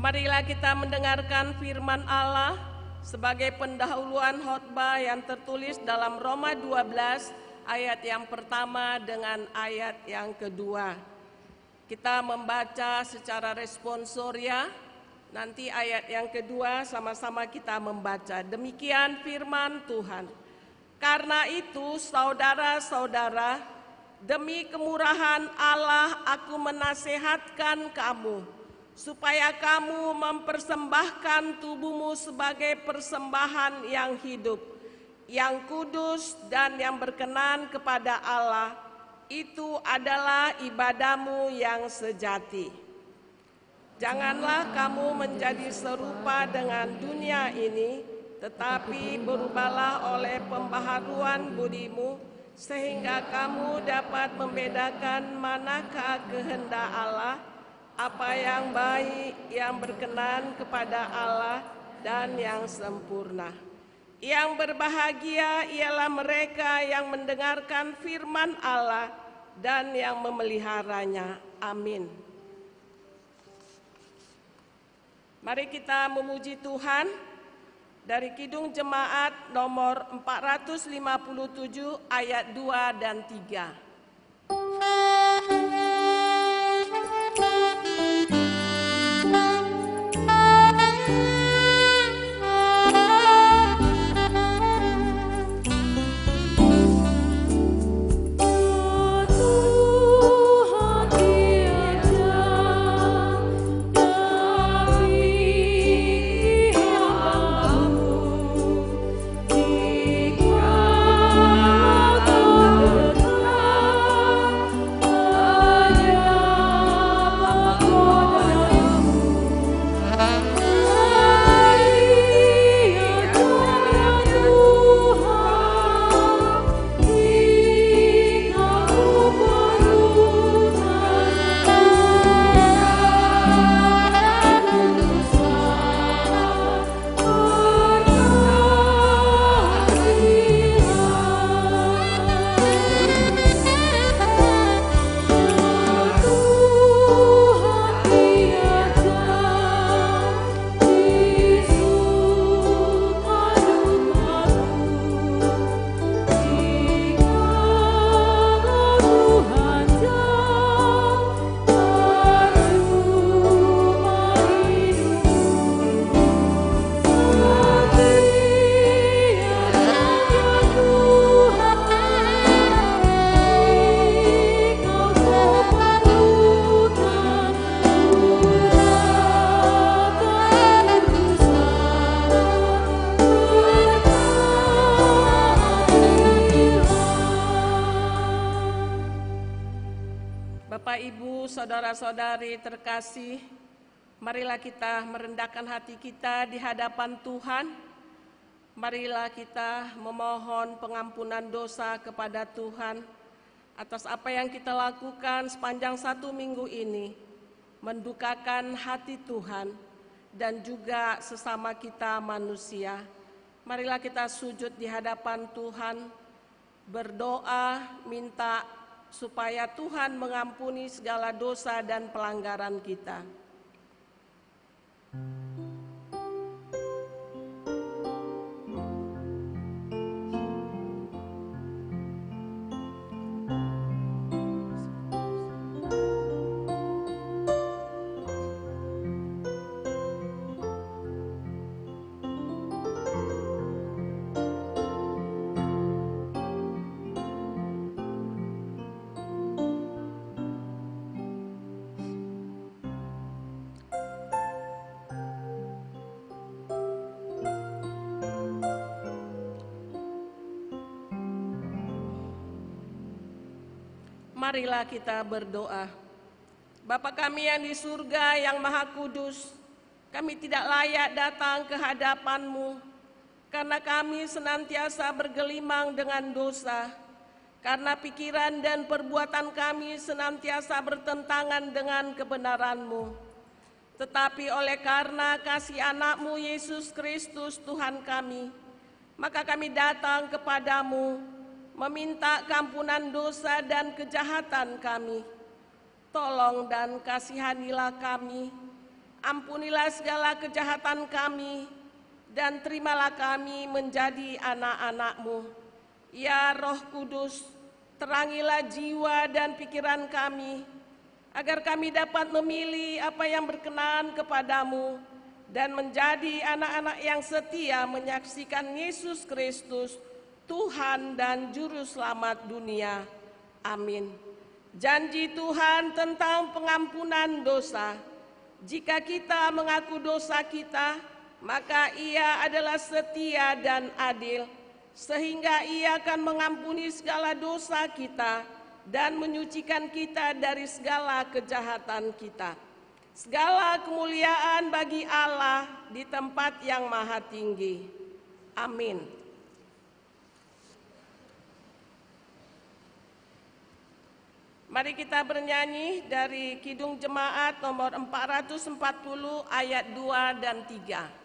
Marilah kita mendengarkan firman Allah sebagai pendahuluan khotbah yang tertulis dalam Roma 12 ayat yang pertama dengan ayat yang kedua. Kita membaca secara responsoria, nanti ayat yang kedua sama-sama kita membaca. Demikian firman Tuhan. Karena itu saudara-saudara, demi kemurahan Allah aku menasehatkan kamu, supaya kamu mempersembahkan tubuhmu sebagai persembahan yang hidup, yang kudus dan yang berkenan kepada Allah. Itu adalah ibadahmu yang sejati. Janganlah kamu menjadi serupa dengan dunia ini, tetapi berubahlah oleh pembaharuan budimu, sehingga kamu dapat membedakan manakah kehendak Allah, apa yang baik, yang berkenan kepada Allah, dan yang sempurna. Yang berbahagia ialah mereka yang mendengarkan firman Allah dan yang memeliharanya. Amin. Mari kita memuji Tuhan dari Kidung Jemaat nomor 457 ayat 2 dan 3. Bapak, Ibu, saudara-saudari terkasih, marilah kita merendahkan hati kita di hadapan Tuhan. Marilah kita memohon pengampunan dosa kepada Tuhan atas apa yang kita lakukan sepanjang 1 minggu ini, mendukakan hati Tuhan dan juga sesama kita manusia. Marilah kita sujud di hadapan Tuhan, berdoa, minta supaya Tuhan mengampuni segala dosa dan pelanggaran kita. Marilah kita berdoa. Bapa kami yang di surga yang maha kudus, kami tidak layak datang ke hadapan-Mu, karena kami senantiasa bergelimang dengan dosa, karena pikiran dan perbuatan kami senantiasa bertentangan dengan kebenaran-Mu. Tetapi oleh karena kasih anak-Mu Yesus Kristus Tuhan kami, maka kami datang kepadamu, meminta kampunan dosa dan kejahatan kami. Tolong dan kasihanilah kami, ampunilah segala kejahatan kami, dan terimalah kami menjadi anak-anak-Mu. Ya Roh Kudus, terangilah jiwa dan pikiran kami, agar kami dapat memilih apa yang berkenan kepadamu, dan menjadi anak-anak yang setia menyaksikan Yesus Kristus, Tuhan dan Juru Selamat dunia. Amin. Janji Tuhan tentang pengampunan dosa. Jika kita mengaku dosa kita, maka Ia adalah setia dan adil, sehingga Ia akan mengampuni segala dosa kita dan menyucikan kita dari segala kejahatan kita. Segala kemuliaan bagi Allah di tempat yang maha tinggi. Amin. Mari kita bernyanyi dari Kidung Jemaat nomor 440 ayat 2 dan 3.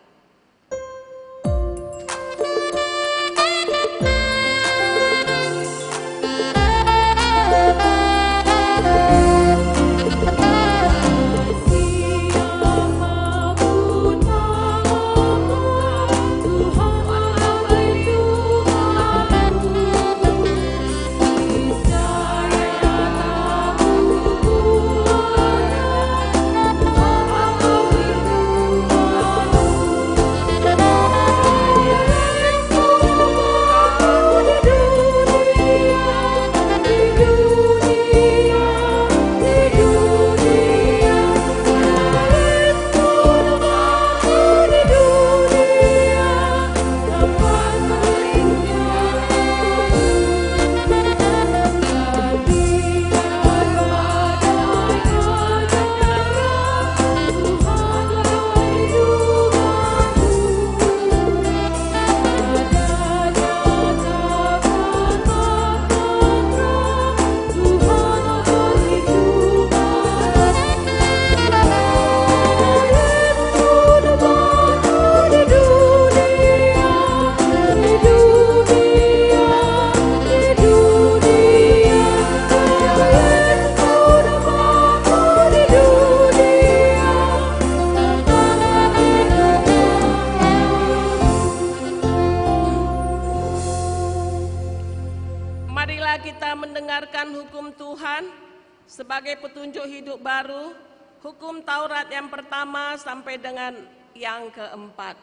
Sebagai petunjuk hidup baru, hukum Taurat yang pertama sampai dengan yang keempat.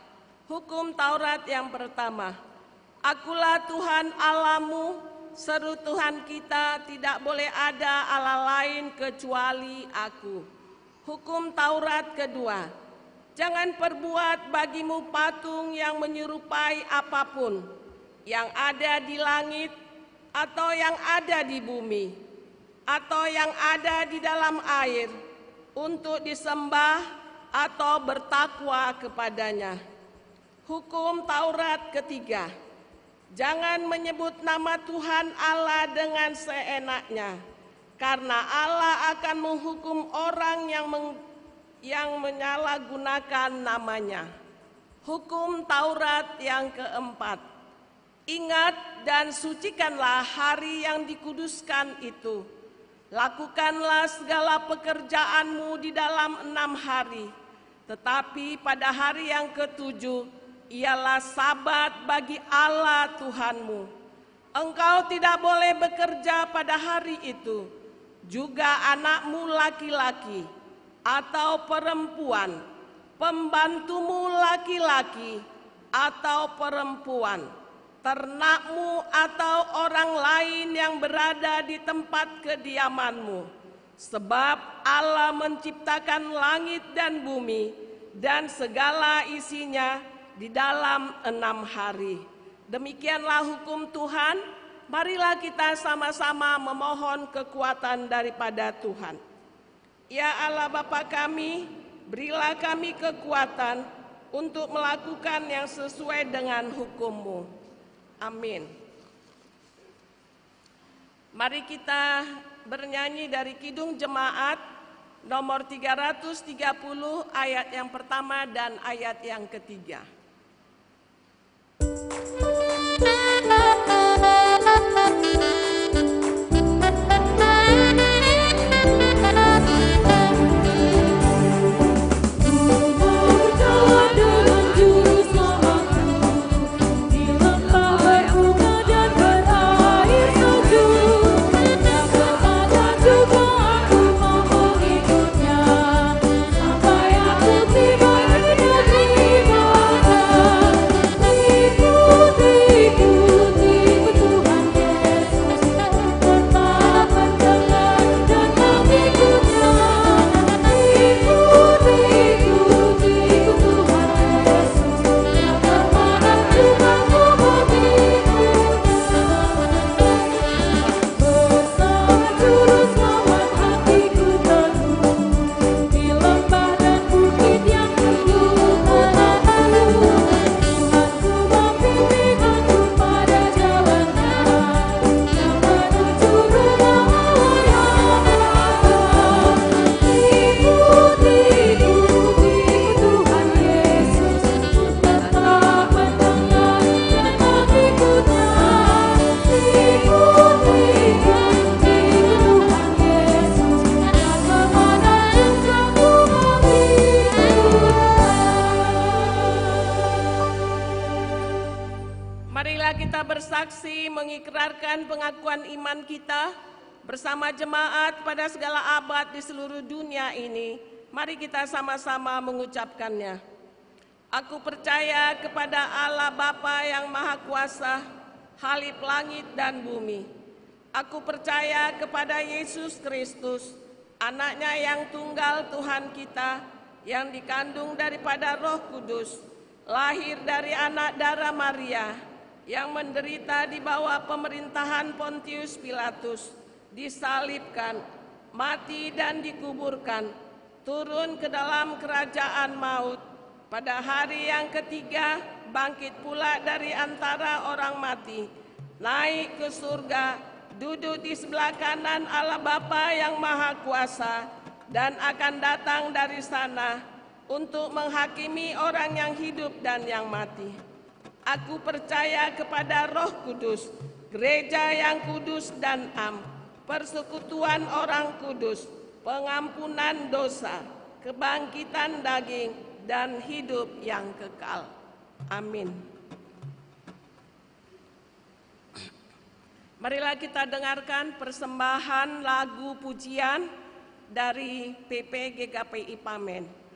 Hukum Taurat yang pertama, Akulah Tuhan Allahmu, seru Tuhan kita, tidak boleh ada Allah lain kecuali Aku. Hukum Taurat kedua, jangan perbuat bagimu patung yang menyerupai apapun, yang ada di langit atau yang ada di bumi, atau yang ada di dalam air, untuk disembah atau bertakwa kepadanya. Hukum Taurat ketiga, jangan menyebut nama Tuhan Allah dengan seenaknya, karena Allah akan menghukum orang yang menyalahgunakan namanya. Hukum Taurat yang keempat, ingat dan sucikanlah hari yang dikuduskan itu. Lakukanlah segala pekerjaanmu di dalam 6 hari, tetapi pada hari yang ke-7 ialah Sabat bagi Allah Tuhanmu. Engkau tidak boleh bekerja pada hari itu, juga anakmu laki-laki atau perempuan, pembantumu laki-laki atau perempuan, ternakmu atau orang lain yang berada di tempat kediamanmu. Sebab Allah menciptakan langit dan bumi dan segala isinya di dalam 6 hari. Demikianlah hukum Tuhan marilah kita sama-sama memohon kekuatan daripada Tuhan. Ya Allah Bapa kami, berilah kami kekuatan untuk melakukan yang sesuai dengan hukum-Mu. Amin. Mari kita bernyanyi dari Kidung Jemaat nomor 330 ayat yang pertama dan ayat yang ketiga. Bersaksi mengikrarkan pengakuan iman kita bersama jemaat pada segala abad di seluruh dunia ini. Mari kita sama-sama mengucapkannya. Aku percaya kepada Allah Bapa yang Maha Kuasa, Khalif langit dan bumi. Aku percaya kepada Yesus Kristus, Anaknya yang tunggal Tuhan kita, yang dikandung daripada Roh Kudus, lahir dari anak darah Maria, yang menderita di bawah pemerintahan Pontius Pilatus, disalibkan, mati dan dikuburkan, turun ke dalam kerajaan maut, pada hari yang ketiga bangkit pula dari antara orang mati, naik ke surga, duduk di sebelah kanan Allah Bapa yang Maha Kuasa, dan akan datang dari sana untuk menghakimi orang yang hidup dan yang mati. Aku percaya kepada Roh Kudus, gereja yang kudus dan am, persekutuan orang kudus, pengampunan dosa, kebangkitan daging, dan hidup yang kekal. Amin. Marilah kita dengarkan persembahan lagu pujian dari PP GKPI Pamen.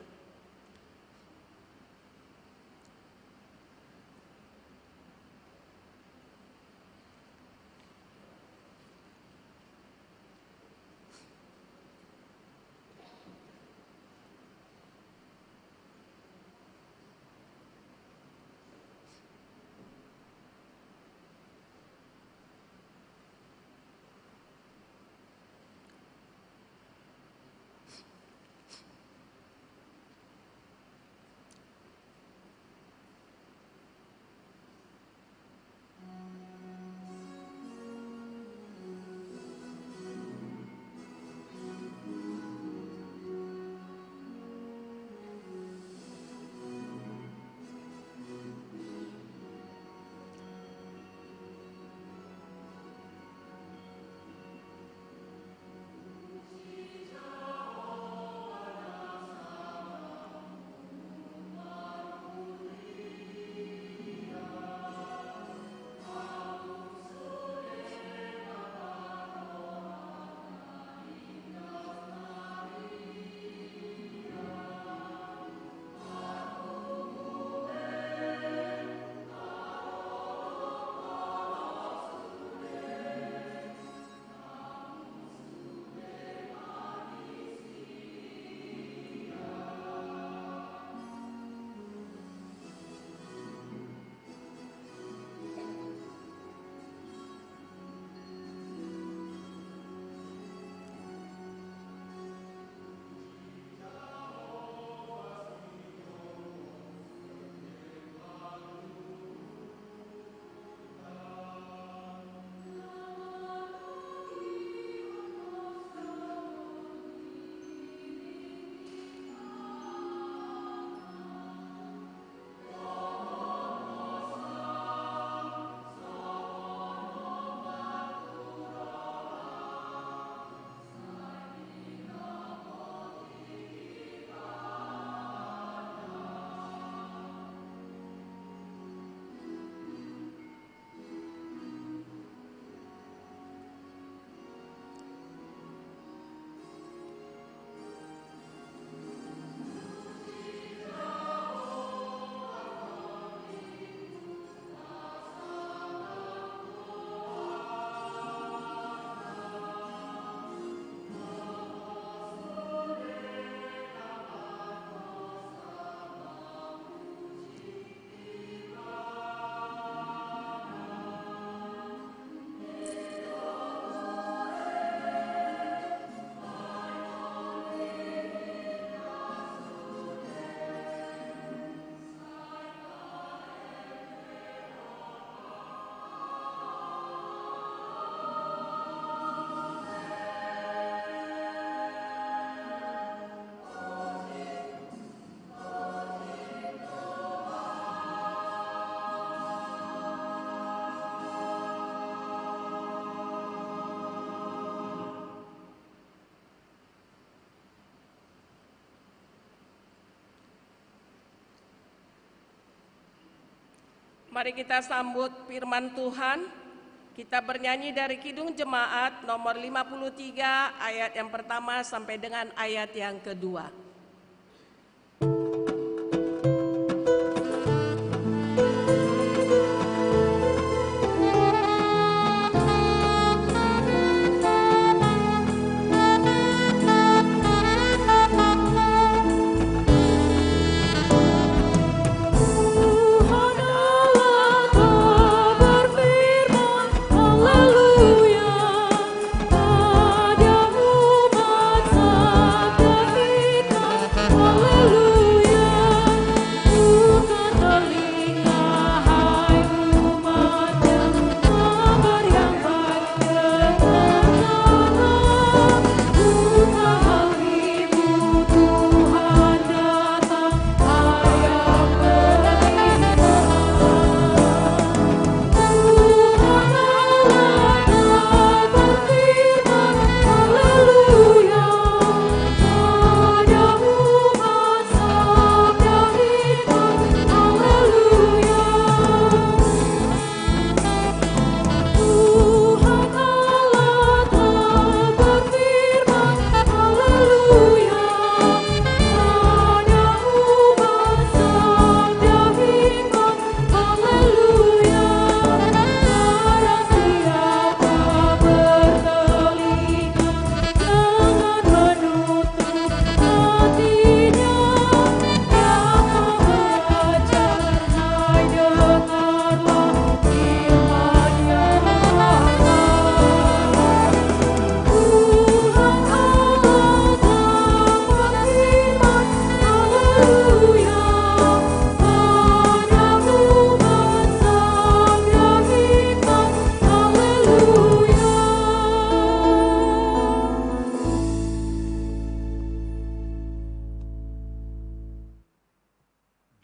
Mari kita sambut firman Tuhan. Kita bernyanyi dari Kidung Jemaat nomor 53 ayat yang pertama sampai dengan ayat yang kedua.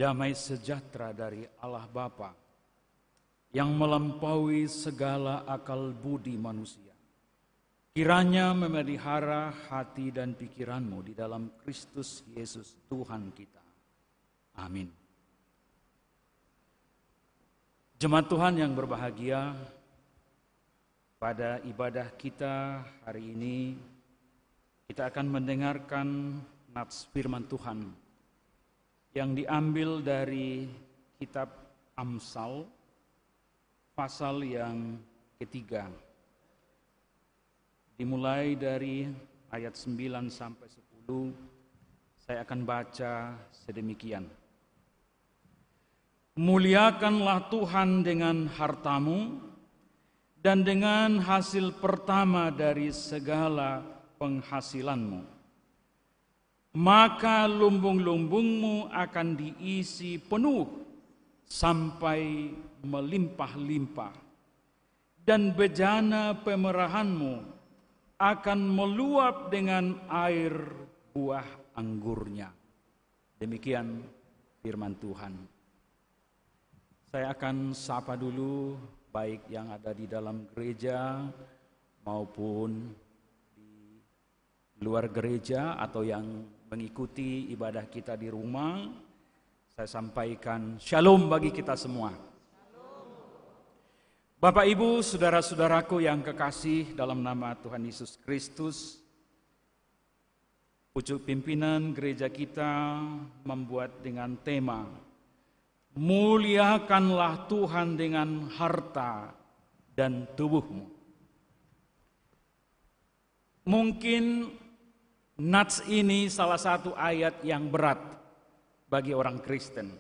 Damai sejahtera dari Allah Bapa yang melampaui segala akal budi manusia, kiranya memelihara hati dan pikiranmu di dalam Kristus Yesus Tuhan kita. Amin. Jemaat Tuhan yang berbahagia, pada ibadah kita hari ini kita akan mendengarkan nats firman Tuhan yang diambil dari kitab Amsal pasal yang ketiga, dimulai dari ayat 9 sampai 10. Saya akan baca sedemikian. Muliakanlah Tuhan dengan hartamu dan dengan hasil pertama dari segala penghasilanmu. Maka lumbung-lumbungmu akan diisi penuh sampai melimpah-limpah, dan bejana pemerahanmu akan meluap dengan air buah anggurnya. Demikian firman Tuhan. Saya akan sapa dulu baik yang ada di dalam gereja maupun di luar gereja atau yang mengikuti ibadah kita di rumah. Saya sampaikan shalom bagi kita semua. Bapak, Ibu, saudara-saudaraku yang kekasih dalam nama Tuhan Yesus Kristus, pucuk pimpinan gereja kita membuat dengan tema muliakanlah Tuhan dengan harta dan tubuhmu. Mungkin nats ini salah satu ayat yang berat bagi orang Kristen,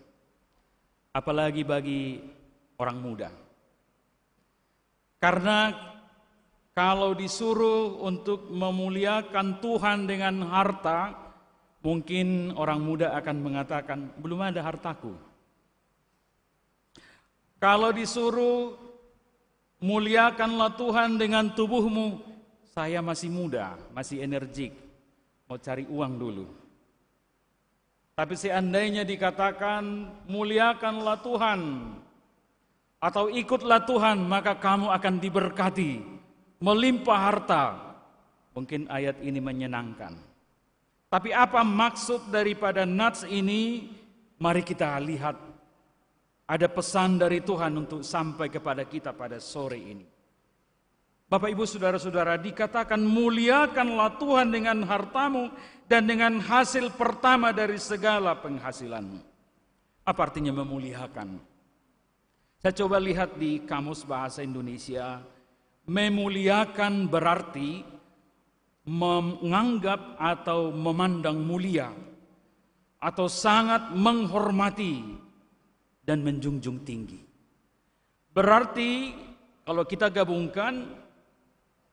apalagi bagi orang muda. Karena kalau disuruh untuk memuliakan Tuhan dengan harta, mungkin orang muda akan mengatakan, belum ada hartaku. Kalau disuruh muliakanlah Tuhan dengan tubuhmu, saya masih muda, masih energik, mau cari uang dulu. Tapi seandainya dikatakan muliakanlah Tuhan atau ikutlah Tuhan, maka kamu akan diberkati, melimpah harta. Mungkin ayat ini menyenangkan. Tapi apa maksud daripada nats ini? Mari kita lihat ada pesan dari Tuhan untuk sampai kepada kita pada sore ini. Bapak Ibu Saudara-saudara, dikatakan muliakanlah Tuhan dengan hartamu dan dengan hasil pertama dari segala penghasilanmu. Apa artinya memuliakan? Saya coba lihat di Kamus Bahasa Indonesia. Memuliakan berarti menganggap atau memandang mulia, atau sangat menghormati dan menjunjung tinggi. Berarti kalau kita gabungkan,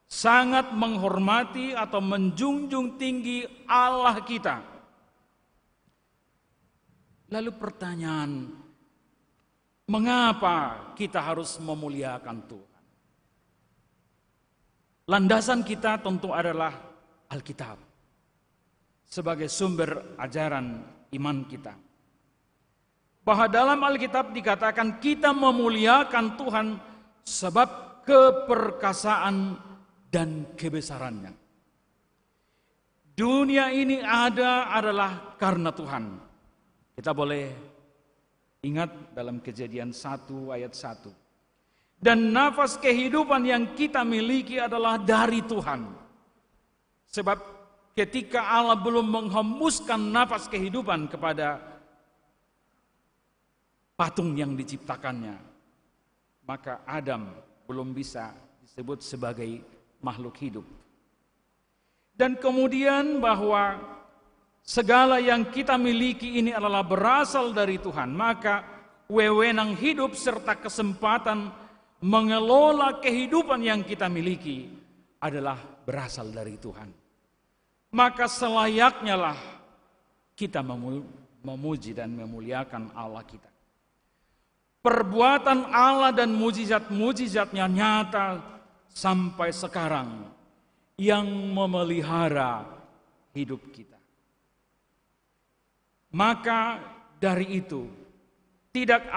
sangat menghormati atau menjunjung tinggi Allah kita. Lalu pertanyaan, mengapa kita harus memuliakan Tuhan? Landasan kita tentu adalah Alkitab sebagai sumber ajaran iman kita. Bahwa dalam Alkitab dikatakan kita memuliakan Tuhan sebab keperkasaan dan kebesarannya. Dunia ini adalah karena Tuhan. Kita boleh ingat dalam Kejadian 1 ayat 1. Dan nafas kehidupan yang kita miliki adalah dari Tuhan. Sebab ketika Allah belum menghembuskan nafas kehidupan kepada patung yang diciptakannya, maka Adam belum bisa disebut sebagai makhluk hidup. Dan kemudian bahwa segala yang kita miliki ini adalah berasal dari Tuhan, maka wewenang hidup serta kesempatan mengelola kehidupan yang kita miliki adalah berasal dari Tuhan. Maka selayaknya lah kita memuji dan memuliakan Allah kita. Perbuatan Allah dan mujizat-mujizatnya nyata sampai sekarang yang memelihara hidup kita. Maka dari itu tidak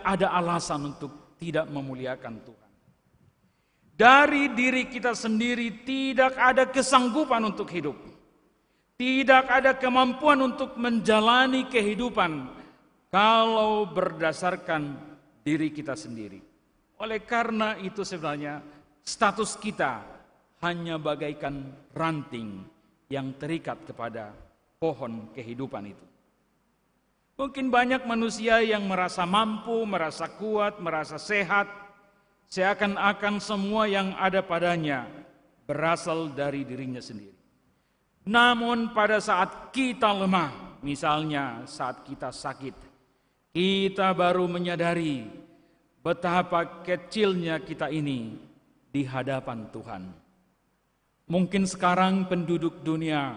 ada alasan untuk tidak memuliakan Tuhan. Dari diri kita sendiri tidak ada kesanggupan untuk hidup. Tidak ada kemampuan untuk menjalani kehidupan kalau berdasarkan diri kita sendiri. Oleh karena itu sebenarnya status kita hanya bagaikan ranting yang terikat kepada pohon kehidupan itu. Mungkin banyak manusia yang merasa mampu, merasa kuat, merasa sehat, seakan-akan semua yang ada padanya berasal dari dirinya sendiri. Namun pada saat kita lemah, misalnya saat kita sakit, kita baru menyadari betapa kecilnya kita ini di hadapan Tuhan. Mungkin sekarang penduduk dunia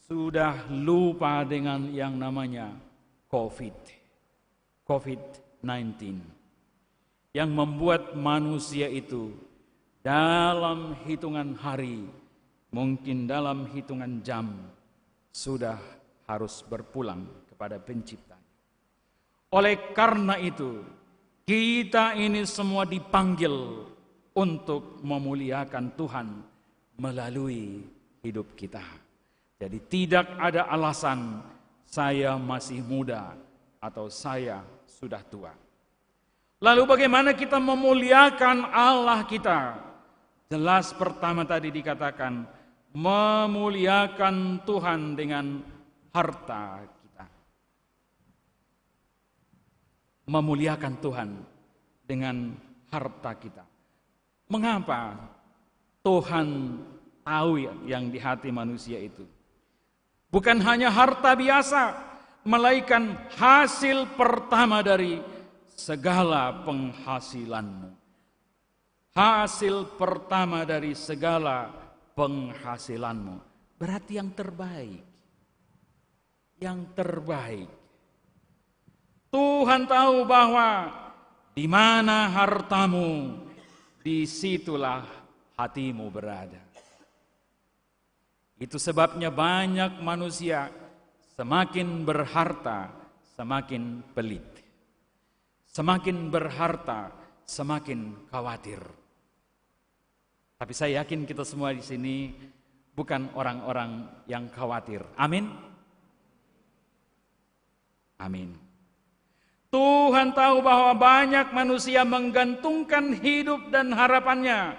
sudah lupa dengan yang namanya COVID-19 yang membuat manusia itu dalam hitungan hari, mungkin dalam hitungan jam sudah harus berpulang kepada Pencipta. Oleh karena itu, kita ini semua dipanggil untuk memuliakan Tuhan melalui hidup kita. Jadi tidak ada alasan saya masih muda atau saya sudah tua. Lalu bagaimana kita memuliakan Allah kita? Jelas pertama tadi dikatakan memuliakan Tuhan dengan harta kita. Memuliakan Tuhan dengan harta kita. Mengapa Tuhan tahu yang di hati manusia itu? Bukan hanya harta biasa, melainkan hasil pertama dari segala penghasilanmu. Hasil pertama dari segala penghasilanmu. Berarti yang terbaik. Yang terbaik. Tuhan tahu bahwa di mana hartamu, disitulah hatimu berada. Itu sebabnya banyak manusia semakin berharta, semakin pelit. Semakin berharta, semakin khawatir. Tapi saya yakin kita semua di sini bukan orang-orang yang khawatir. Amin. Amin. Tuhan tahu bahwa banyak manusia menggantungkan hidup dan harapannya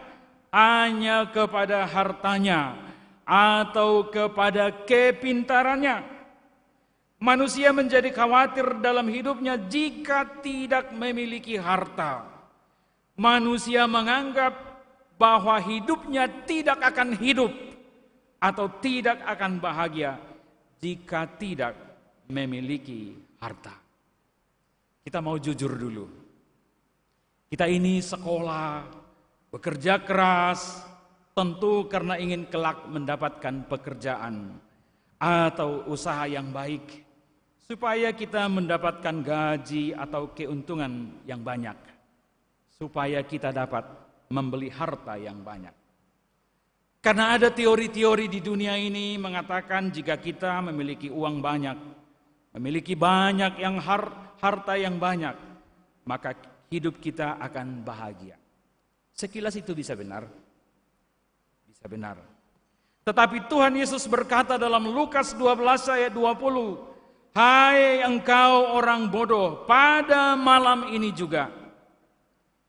hanya kepada hartanya atau kepada kepintarannya. Manusia menjadi khawatir dalam hidupnya jika tidak memiliki harta. Manusia menganggap bahwa hidupnya tidak akan hidup atau tidak akan bahagia jika tidak memiliki harta. Kita mau jujur dulu. Kita ini sekolah, bekerja keras, tentu karena ingin kelak mendapatkan pekerjaan atau usaha yang baik, supaya kita mendapatkan gaji atau keuntungan yang banyak, supaya kita dapat membeli harta yang banyak. Karena ada teori-teori di dunia ini mengatakan jika kita memiliki uang banyak, memiliki banyak yang harta yang banyak, maka hidup kita akan bahagia. Sekilas itu bisa benar. Bisa benar. Tetapi Tuhan Yesus berkata dalam Lukas 12 ayat 20, "Hai engkau orang bodoh, pada malam ini juga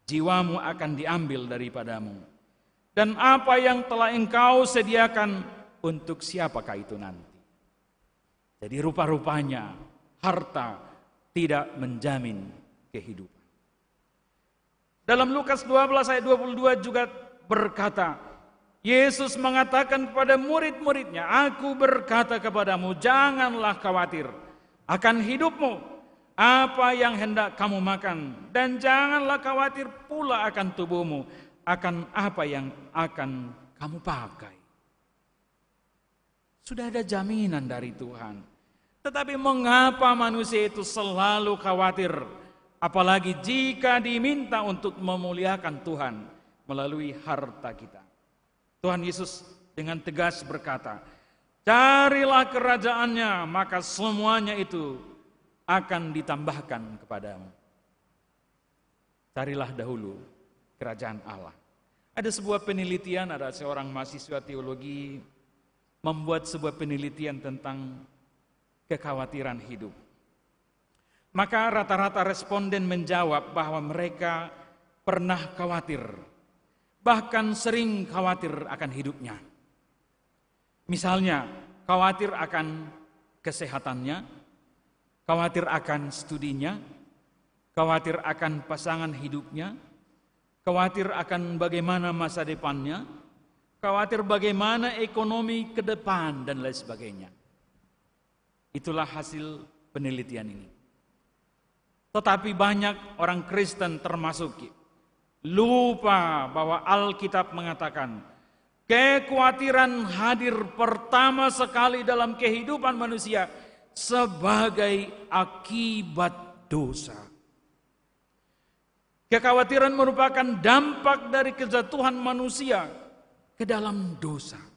jiwamu akan diambil daripadamu. Dan apa yang telah engkau sediakan, untuk siapakah itu nanti?" Jadi rupa-rupanya harta tidak menjamin kehidupan. Dalam Lukas 12 ayat 22 juga berkata, Yesus mengatakan kepada murid-muridnya, "Aku berkata kepadamu, janganlah khawatir akan hidupmu, apa yang hendak kamu makan, dan janganlah khawatir pula akan tubuhmu, akan apa yang akan kamu pakai." Sudah ada jaminan dari Tuhan. Tetapi mengapa manusia itu selalu khawatir, apalagi jika diminta untuk memuliakan Tuhan melalui harta kita? Tuhan Yesus dengan tegas berkata, "Carilah kerajaannya, maka semuanya itu akan ditambahkan kepadamu." Carilah dahulu kerajaan Allah. Ada sebuah penelitian, ada seorang mahasiswa teologi membuat sebuah penelitian tentang kekhawatiran hidup. Maka rata-rata responden menjawab bahwa mereka pernah khawatir, bahkan sering khawatir akan hidupnya. Misalnya, khawatir akan kesehatannya, khawatir akan studinya, khawatir akan pasangan hidupnya, khawatir akan bagaimana masa depannya, khawatir bagaimana ekonomi ke depan, dan lain sebagainya. Itulah hasil penelitian ini. Tetapi banyak orang Kristen termasuk lupa bahwa Alkitab mengatakan kekhawatiran hadir pertama sekali dalam kehidupan manusia sebagai akibat dosa. Kekhawatiran merupakan dampak dari kejatuhan manusia ke dalam dosa.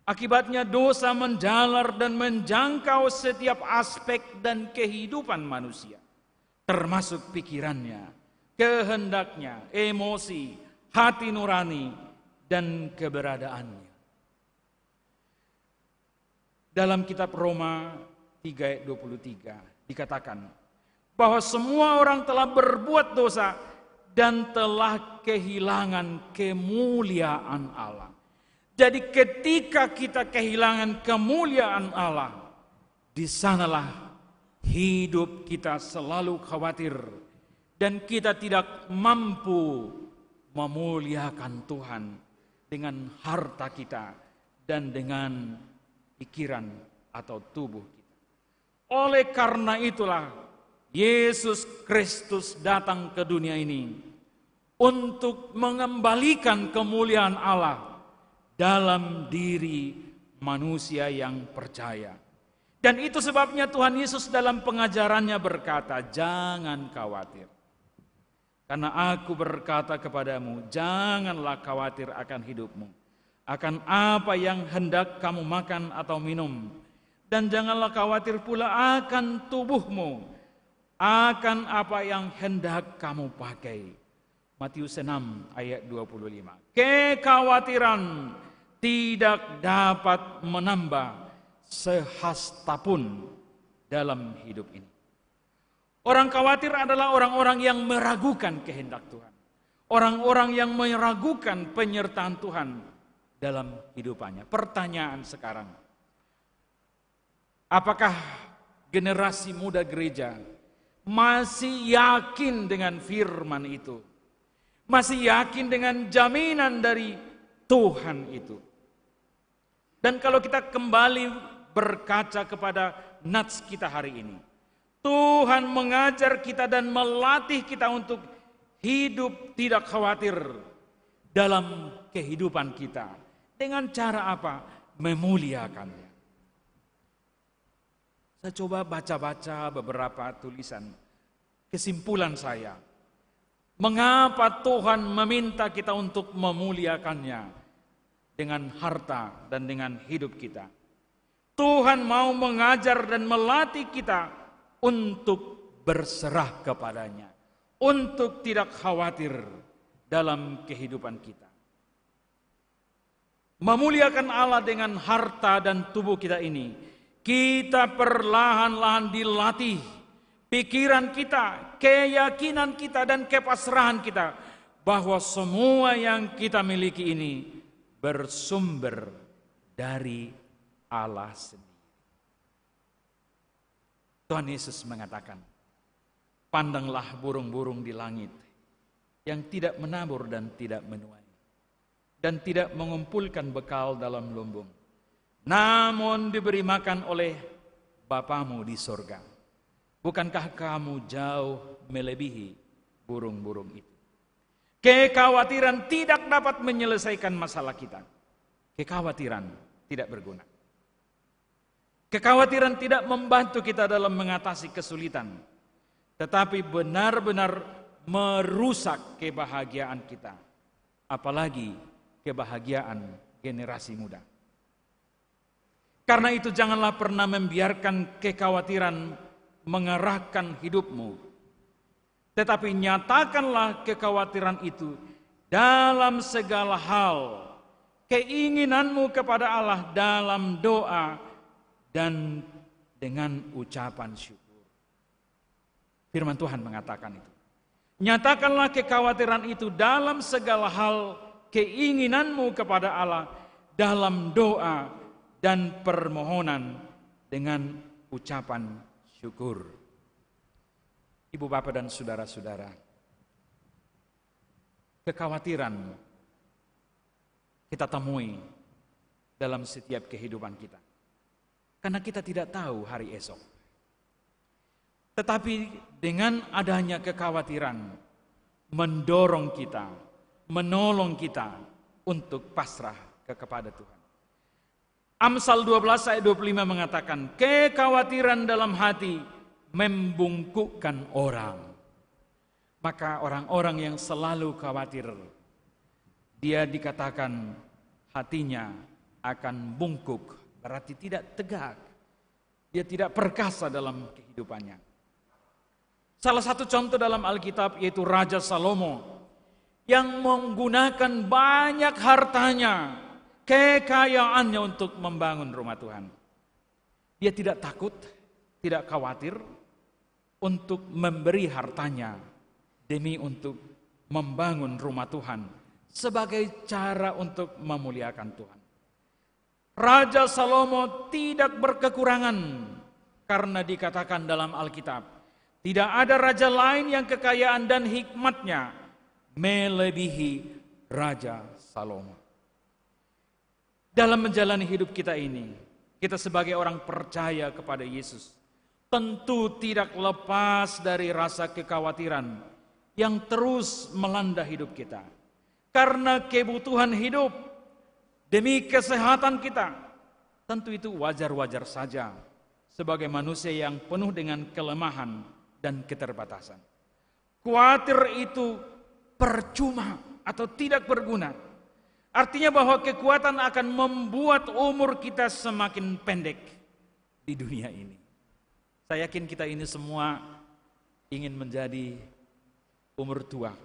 Akibatnya dosa menjalar dan menjangkau setiap aspek dan kehidupan manusia, termasuk pikirannya, kehendaknya, emosi, hati nurani, dan keberadaannya. Dalam kitab Roma 3 ayat 23 dikatakan bahwa semua orang telah berbuat dosa dan telah kehilangan kemuliaan Allah. Jadi ketika kita kehilangan kemuliaan Allah, di sanalah hidup kita selalu khawatir dan kita tidak mampu memuliakan Tuhan dengan harta kita dan dengan pikiran atau tubuh kita. Oleh karena itulah Yesus Kristus datang ke dunia ini untuk mengembalikan kemuliaan Allah dalam diri manusia yang percaya. Dan itu sebabnya Tuhan Yesus dalam pengajarannya berkata, "Jangan khawatir. Karena aku berkata kepadamu, janganlah khawatir akan hidupmu, akan apa yang hendak kamu makan atau minum. Dan janganlah khawatir pula akan tubuhmu, akan apa yang hendak kamu pakai." Matius 6 ayat 25. Kekhawatiran tidak dapat menambah sehasta pun dalam hidup ini. Orang khawatir adalah orang-orang yang meragukan kehendak Tuhan. Orang-orang yang meragukan penyertaan Tuhan dalam hidupannya. Pertanyaan sekarang, apakah generasi muda gereja masih yakin dengan firman itu? Masih yakin dengan jaminan dari Tuhan itu? Dan kalau kita kembali berkaca kepada nats kita hari ini, Tuhan mengajar kita dan melatih kita untuk hidup tidak khawatir dalam kehidupan kita. Dengan cara apa? Memuliakannya. Saya coba baca-baca beberapa tulisan. Kesimpulan saya, mengapa Tuhan meminta kita untuk memuliakannya dengan harta dan dengan hidup kita? Tuhan mau mengajar dan melatih kita untuk berserah kepadanya, untuk tidak khawatir dalam kehidupan kita. Memuliakan Allah dengan harta dan tubuh kita ini, kita perlahan-lahan dilatih pikiran kita, keyakinan kita, dan kepasrahan kita bahwa semua yang kita miliki ini bersumber dari Allah sendiri. Tuhan Yesus mengatakan, pandanglah burung-burung di langit yang tidak menabur dan tidak menuai, dan tidak mengumpulkan bekal dalam lumbung, namun diberi makan oleh Bapamu di sorga. Bukankah kamu jauh melebihi burung-burung itu? Kekhawatiran tidak dapat menyelesaikan masalah kita. Kekhawatiran tidak berguna. Kekhawatiran tidak membantu kita dalam mengatasi kesulitan, tetapi benar-benar merusak kebahagiaan kita, apalagi kebahagiaan generasi muda. Karena itu janganlah pernah membiarkan kekhawatiran mengarahkan hidupmu, tetapi nyatakanlah kekhawatiran itu dalam segala hal, keinginanmu kepada Allah dalam doa dan dengan ucapan syukur. Firman Tuhan mengatakan itu. Nyatakanlah kekhawatiran itu dalam segala hal, keinginanmu kepada Allah dalam doa dan permohonan dengan ucapan syukur. Ibu, bapak, dan saudara-saudara, kekhawatiran kita temui dalam setiap kehidupan kita, karena kita tidak tahu hari esok. Tetapi dengan adanya kekhawatiran mendorong kita, menolong kita untuk pasrah kepada Tuhan. Amsal 12 ayat 25 mengatakan, kekhawatiran dalam hati membungkukkan orang. Maka orang-orang yang selalu khawatir, dia dikatakan hatinya akan bungkuk, berarti tidak tegak. Dia tidak perkasa dalam kehidupannya. Salah satu contoh dalam Alkitab yaitu Raja Salomo yang menggunakan banyak hartanya, kekayaannya untuk membangun rumah Tuhan. Dia tidak takut, tidak khawatir untuk memberi hartanya demi untuk membangun rumah Tuhan sebagai cara untuk memuliakan Tuhan. Raja Salomo tidak berkekurangan karena dikatakan dalam Alkitab, tidak ada raja lain yang kekayaan dan hikmatnya melebihi Raja Salomo. Dalam menjalani hidup kita ini, kita sebagai orang percaya kepada Yesus tentu tidak lepas dari rasa kekhawatiran yang terus melanda hidup kita. Karena kebutuhan hidup demi kesehatan kita, tentu itu wajar-wajar saja sebagai manusia yang penuh dengan kelemahan dan keterbatasan. Khawatir itu percuma atau tidak berguna. Artinya bahwa kekuatan akan membuat umur kita semakin pendek di dunia ini. Saya yakin kita ini semua ingin menjadi umur tua.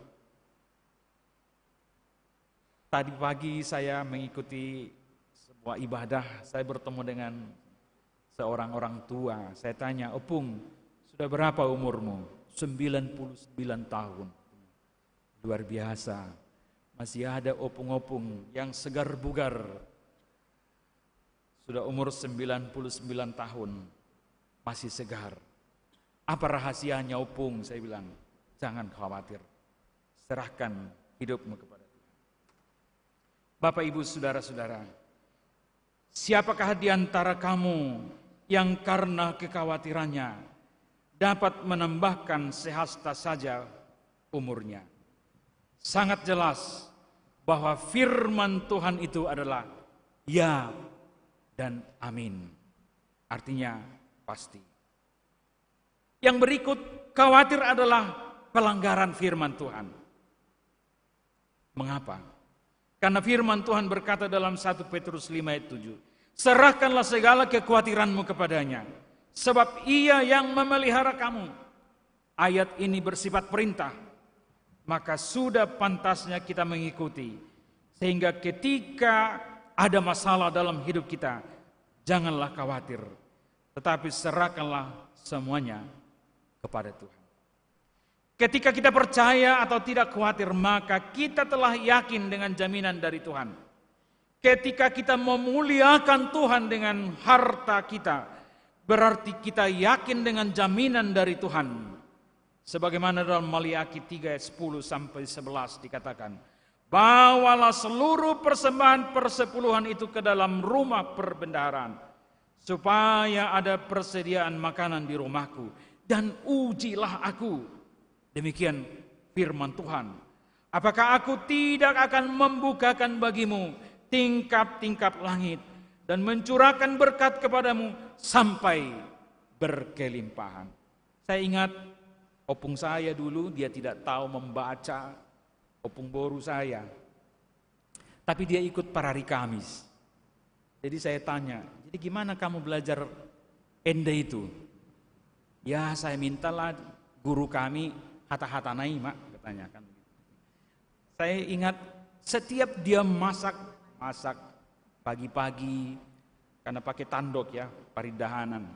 Tadi pagi saya mengikuti sebuah ibadah, saya bertemu dengan seorang orang tua. Saya tanya, "Opung, Sudah berapa umurmu? 99 tahun. Luar biasa. Masih ada opung-opung yang segar bugar. Sudah umur 99 tahun. Masih segar. Apa rahasianya opung? Saya bilang, jangan khawatir. Serahkan hidupmu kepada Tuhan. Bapak, Ibu, Saudara-saudara, siapakah di antara kamu yang karena kekhawatirannya dapat menambahkan sehasta saja umurnya? Sangat jelas bahwa firman Tuhan itu adalah ya dan amin. Artinya pasti. Yang berikut khawatir adalah pelanggaran firman Tuhan. Mengapa? Karena firman Tuhan berkata dalam 1 Petrus 5 ayat 7, serahkanlah segala kekhawatiranmu kepadanya, sebab ia yang memelihara kamu. Ayat ini bersifat perintah, maka sudah pantasnya kita mengikuti. Sehingga ketika ada masalah dalam hidup kita, janganlah khawatir, tetapi serahkanlah semuanya kepada Tuhan. Ketika kita percaya atau tidak khawatir, maka kita telah yakin dengan jaminan dari Tuhan. Ketika kita memuliakan Tuhan dengan harta kita, berarti kita yakin dengan jaminan dari Tuhan. Sebagaimana dalam Maliaki 3 ayat 10 sampai 11 dikatakan, bawalah seluruh persembahan persepuluhan itu ke dalam rumah perbendaharaan, supaya ada persediaan makanan di rumahku, dan ujilah aku. Demikian firman Tuhan. Apakah aku tidak akan membukakan bagimu tingkap-tingkap langit dan mencurahkan berkat kepadamu sampai berkelimpahan. Saya ingat opung saya dulu, dia tidak tahu membaca, opung boru saya. Tapi dia ikut parari Kamis. Jadi saya tanya, jadi gimana kamu belajar ende itu? Ya saya mintalah guru kami hata-hata naima, katanya kan. Saya ingat setiap dia masak pagi-pagi, karena pakai tanduk ya, paridahanan.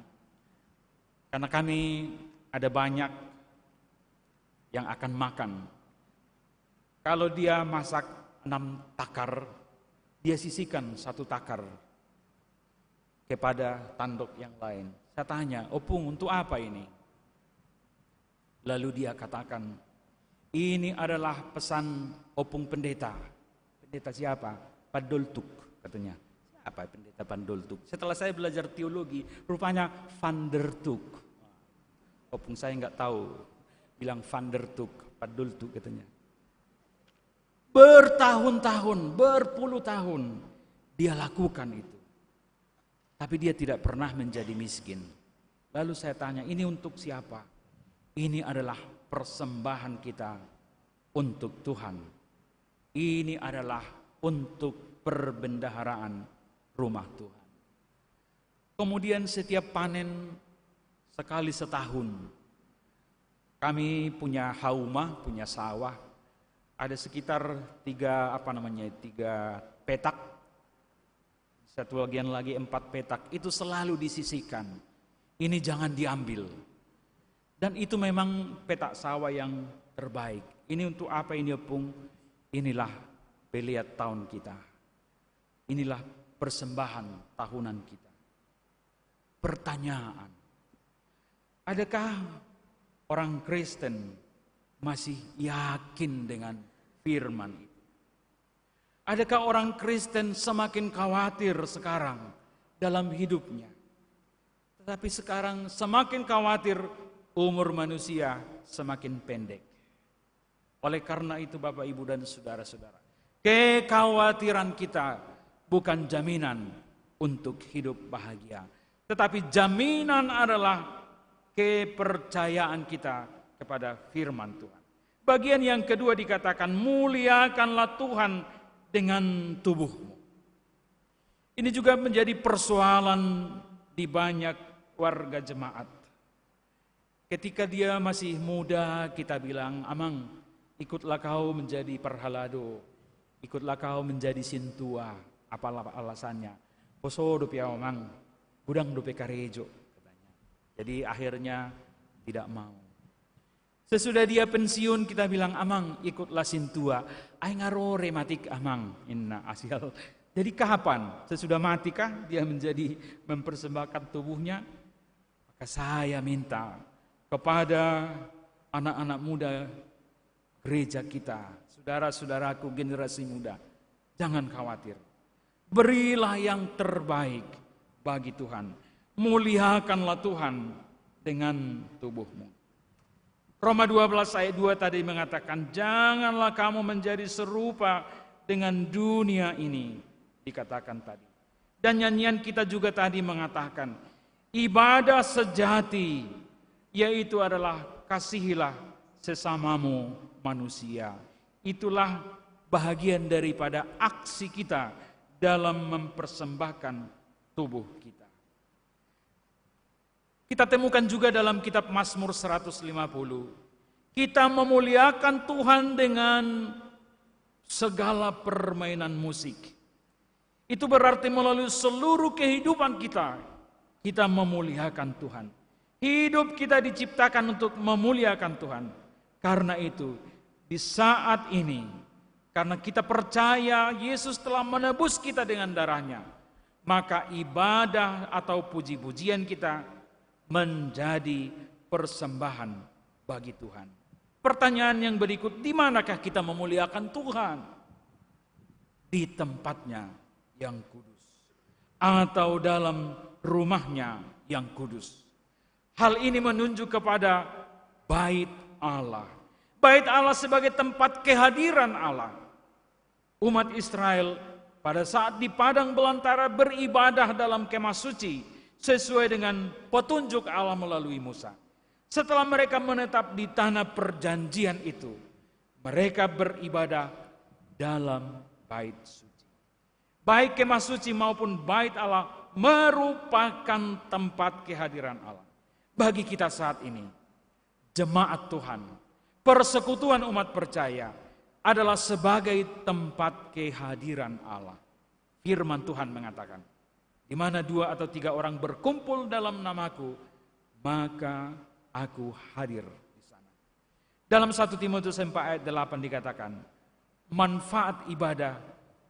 Karena kami ada banyak yang akan makan. Kalau dia masak 6 takar, dia sisihkan 1 takar kepada tanduk yang lain. Saya tanya, opung untuk apa ini? Lalu dia katakan, ini adalah pesan opung pendeta. Pendeta siapa? Pandoltuk katanya. Siapa pendeta Pandoltuk? Setelah saya belajar teologi, rupanya Van der Tuk. Opung saya nggak tahu, bilang Van der Tuk, Pandoltuk katanya. Bertahun-tahun, berpuluh tahun dia lakukan itu. Tapi dia tidak pernah menjadi miskin. Lalu saya tanya, ini untuk siapa? Ini adalah persembahan kita untuk Tuhan. Ini adalah untuk perbendaharaan rumah Tuhan. Kemudian setiap panen sekali setahun. Kami punya haumah, punya sawah. Ada sekitar 3 petak. Satu bagian lagi 4 petak. Itu selalu disisihkan. Ini jangan diambil. Dan itu memang petak sawah yang terbaik. Ini untuk apa ini opung? Inilah beliat tahun kita. Inilah persembahan tahunan kita. Pertanyaan, adakah orang Kristen masih yakin dengan firman itu? Adakah orang Kristen semakin khawatir sekarang dalam hidupnya? Tetapi sekarang semakin khawatir, umur manusia semakin pendek. Oleh karena itu Bapak, Ibu, dan saudara-saudara, kekhawatiran kita bukan jaminan untuk hidup bahagia. Tetapi jaminan adalah kepercayaan kita kepada firman Tuhan. Bagian yang kedua dikatakan, muliakanlah Tuhan dengan tubuhmu. Ini juga menjadi persoalan di banyak warga jemaat. Ketika dia masih muda, kita bilang, amang, ikutlah kau menjadi perhalado, ikutlah kau menjadi sintua. Apalah alasannya? Poso dope amang, gudang dope karejo, katanya. Jadi akhirnya tidak mau. Sesudah dia pensiun kita bilang, amang ikutlah sintua. Ay ngarore matik amang, inna asyal. Jadi kapan? Sesudah matikah dia menjadi mempersembahkan tubuhnya? Maka saya minta kepada anak-anak muda gereja kita, saudara-saudaraku generasi muda, jangan khawatir. Berilah yang terbaik bagi Tuhan. Muliakanlah Tuhan dengan tubuhmu. Roma 12 ayat 2 tadi mengatakan, janganlah kamu menjadi serupa dengan dunia ini, dikatakan tadi. Dan nyanyian kita juga tadi mengatakan, ibadah sejati, yaitu adalah kasihilah sesamamu manusia. Itulah bahagian daripada aksi kita dalam mempersembahkan tubuh kita. Kita temukan juga dalam kitab Mazmur 150. Kita memuliakan Tuhan dengan segala permainan musik. Itu berarti melalui seluruh kehidupan kita, kita memuliakan Tuhan. Hidup kita diciptakan untuk memuliakan Tuhan. Karena itu, di saat ini, karena kita percaya Yesus telah menebus kita dengan darahnya, maka ibadah atau puji-pujian kita menjadi persembahan bagi Tuhan. Pertanyaan yang berikut, di manakah kita memuliakan Tuhan? Di tempatnya yang kudus atau dalam rumahnya yang kudus. Hal ini menunjuk kepada bait Allah. Bait Allah sebagai tempat kehadiran Allah. Umat Israel pada saat di padang belantara beribadah dalam kemah suci sesuai dengan petunjuk Allah melalui Musa. Setelah mereka menetap di tanah perjanjian itu, mereka beribadah dalam bait suci. Baik kemah suci maupun bait Allah merupakan tempat kehadiran Allah. Bagi kita saat ini, jemaat Tuhan, persekutuan umat percaya adalah sebagai tempat kehadiran Allah. Firman Tuhan mengatakan, di mana 2 atau 3 orang berkumpul dalam namaku, maka aku hadir di sana. Dalam 1 Timotius 4 ayat 8 dikatakan, manfaat ibadah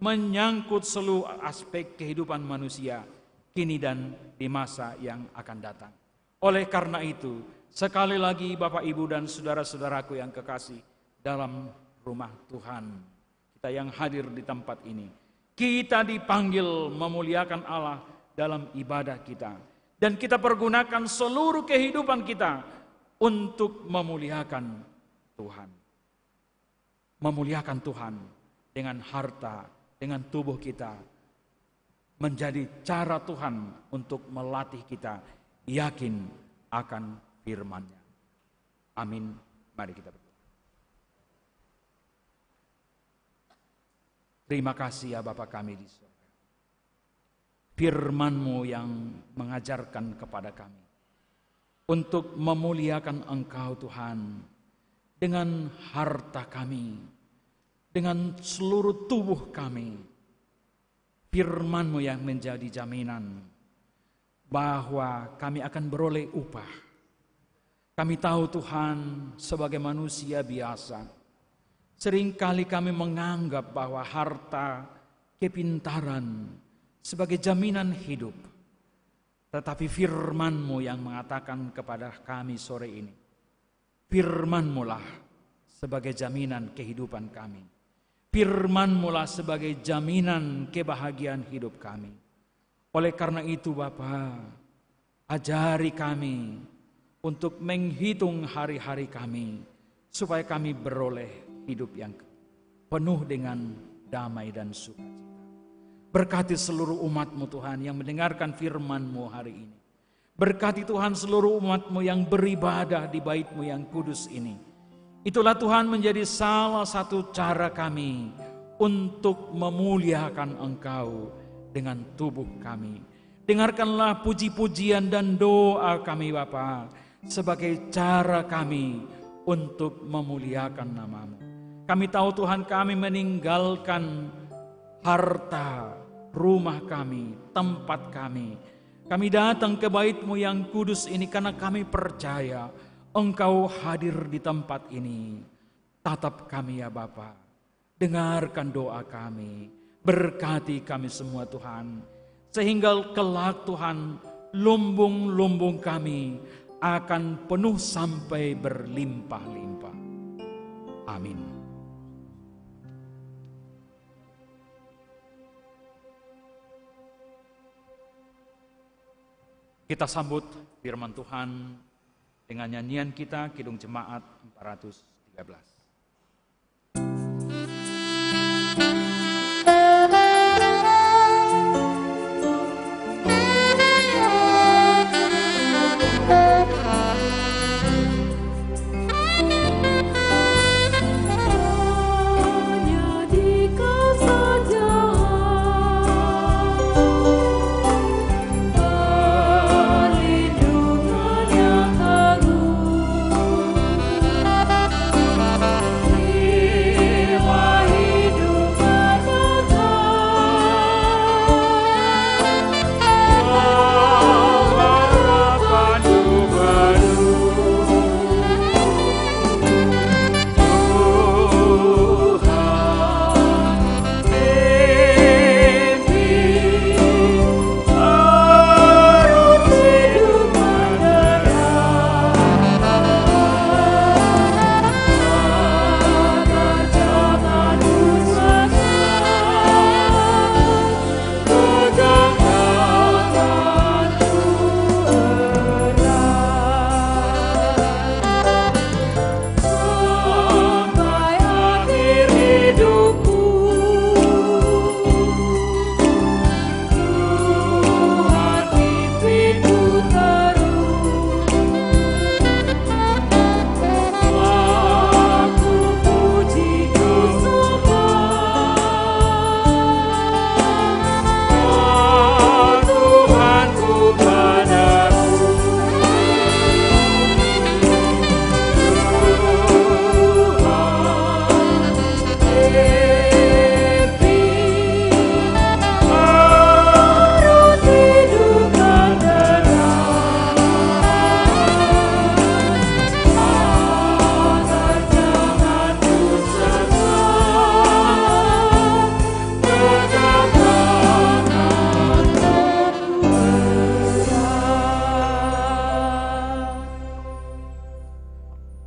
menyangkut seluruh aspek kehidupan manusia, kini dan di masa yang akan datang. Oleh karena itu, sekali lagi Bapak, Ibu, dan saudara-saudaraku yang kekasih dalam rumah Tuhan, kita yang hadir di tempat ini, kita dipanggil memuliakan Allah dalam ibadah kita. Dan kita pergunakan seluruh kehidupan kita untuk memuliakan Tuhan. Memuliakan Tuhan dengan harta, dengan tubuh kita. Menjadi cara Tuhan untuk melatih kita yakin akan firman-Nya. Amin. Mari kita berdoa. Terima kasih ya Bapa kami di surga. Firman-Mu yang mengajarkan kepada kami untuk memuliakan Engkau Tuhan dengan harta kami, dengan seluruh tubuh kami. Firman-Mu yang menjadi jaminan bahwa kami akan beroleh upah. Kami tahu Tuhan sebagai manusia biasa, seringkali kami menganggap bahwa harta, kepintaran sebagai jaminan hidup. Tetapi firman-Mu yang mengatakan kepada kami sore ini, firman-Mu lah sebagai jaminan kehidupan kami. Firman-Mu lah sebagai jaminan kebahagiaan hidup kami. Oleh karena itu Bapa, ajari kami untuk menghitung hari-hari kami, supaya kami beroleh hidup yang penuh dengan damai dan sukacita. Berkati seluruh umat-Mu Tuhan yang mendengarkan firman-Mu hari ini. Berkati Tuhan seluruh umat-Mu yang beribadah di bait-Mu yang kudus ini. Itulah Tuhan menjadi salah satu cara kami untuk memuliakan Engkau dengan tubuh kami. Dengarkanlah puji-pujian dan doa kami Bapa, sebagai cara kami untuk memuliakan nama-Mu. Kami tahu Tuhan kami meninggalkan harta, rumah kami, tempat kami. Kami datang ke bait-Mu yang kudus ini karena kami percaya Engkau hadir di tempat ini. Tatap kami ya Bapa. Dengarkan doa kami. Berkati kami semua Tuhan. Sehingga kelak Tuhan, lumbung-lumbung kami akan penuh sampai berlimpah-limpah. Amin. Kita sambut firman Tuhan dengan nyanyian kita Kidung Jemaat 413.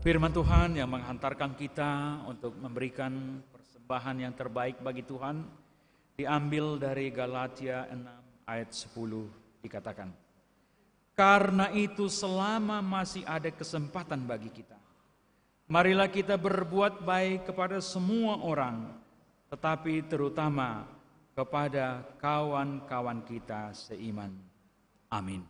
Firman Tuhan yang menghantarkan kita untuk memberikan persembahan yang terbaik bagi Tuhan diambil dari Galatia 6 ayat 10 dikatakan, karena itu selama masih ada kesempatan bagi kita, marilah kita berbuat baik kepada semua orang, tetapi terutama kepada kawan-kawan kita seiman. Amin.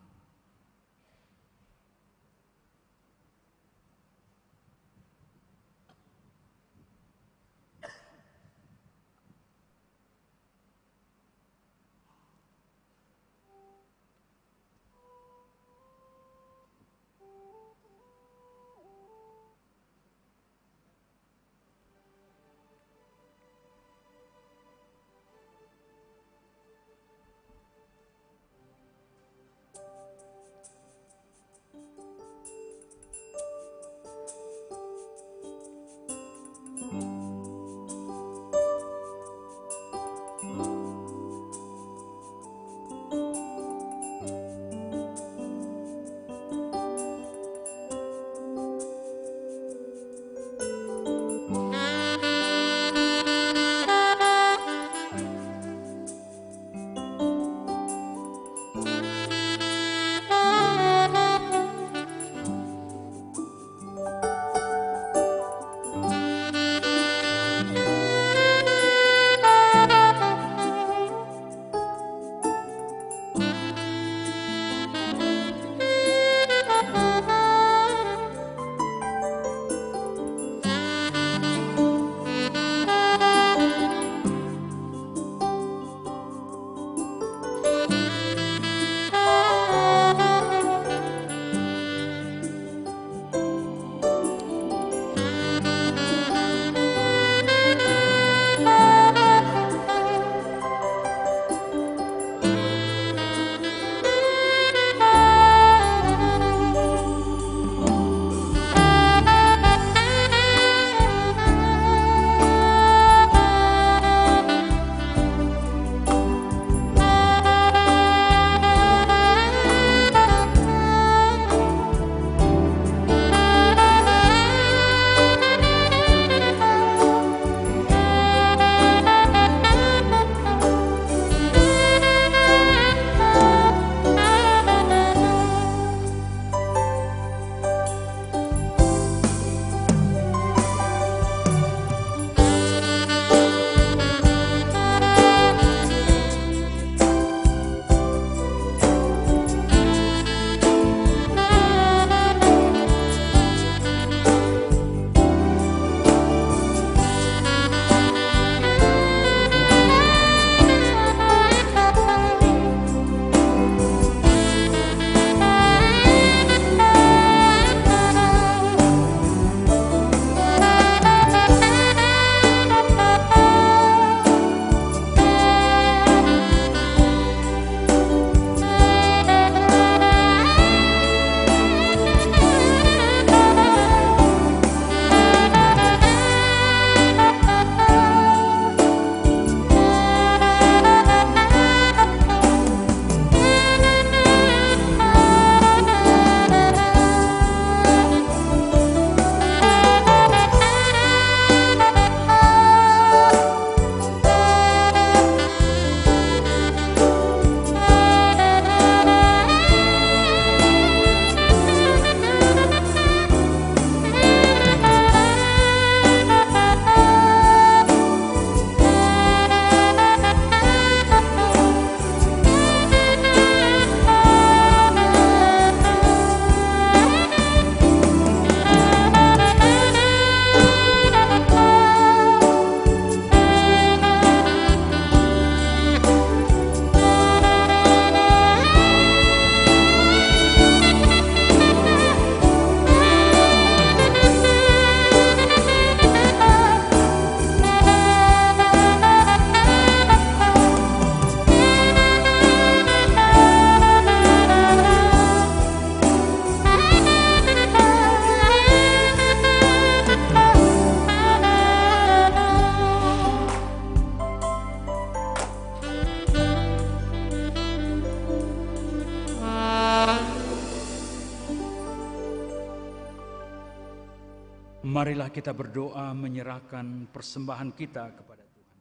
Marilah kita berdoa menyerahkan persembahan kita kepada Tuhan.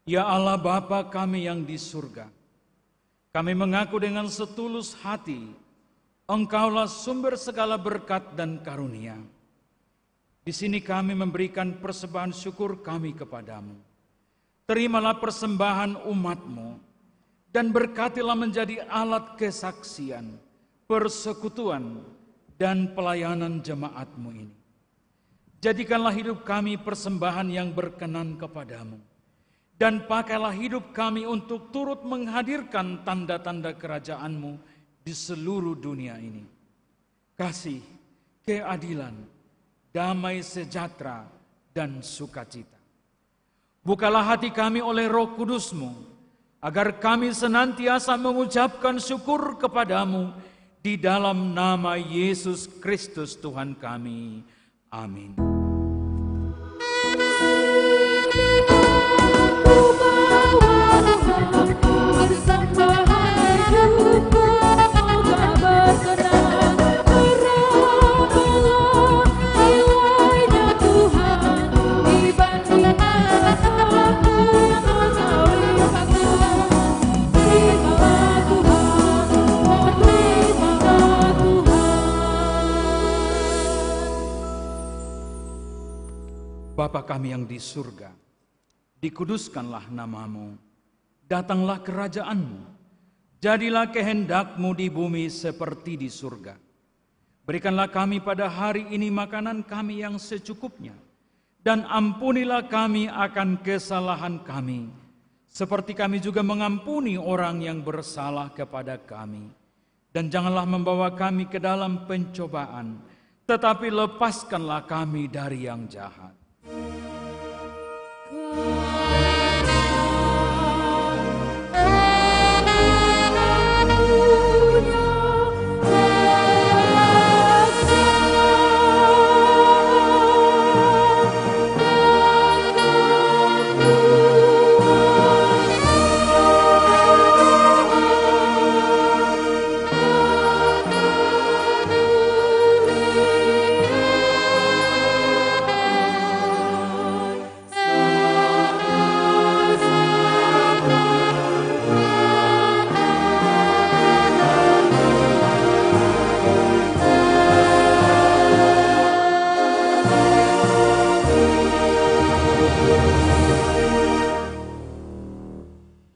Ya Allah Bapa kami yang di surga, kami mengaku dengan setulus hati, Engkaulah sumber segala berkat dan karunia. Di sini kami memberikan persembahan syukur kami kepadamu. Terimalah persembahan umat-Mu, dan berkatilah menjadi alat kesaksian, persekutuan, dan pelayanan jemaat-Mu ini. Jadikanlah hidup kami persembahan yang berkenan kepadamu, dan pakailah hidup kami untuk turut menghadirkan tanda-tanda kerajaan-Mu di seluruh dunia ini. Kasih, keadilan, damai sejahtera, dan sukacita. Bukalah hati kami oleh Roh Kudus-Mu, agar kami senantiasa mengucapkan syukur kepadamu di dalam nama Yesus Kristus Tuhan kami. Amin. Bapa kami yang di surga, dikuduskanlah nama-Mu, datanglah kerajaan-Mu, jadilah kehendak-Mu di bumi seperti di surga. Berikanlah kami pada hari ini makanan kami yang secukupnya, dan ampunilah kami akan kesalahan kami, seperti kami juga mengampuni orang yang bersalah kepada kami. Dan janganlah membawa kami ke dalam pencobaan, tetapi lepaskanlah kami dari yang jahat.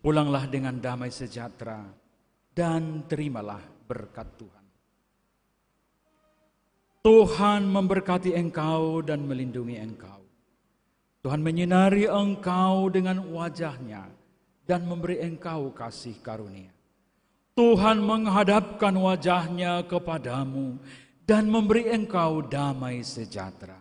Pulanglah dengan damai sejahtera dan terimalah berkat Tuhan. Tuhan memberkati engkau dan melindungi engkau. Tuhan menyinari engkau dengan wajah-Nya dan memberi engkau kasih karunia. Tuhan menghadapkan wajah-Nya kepadamu dan memberi engkau damai sejahtera.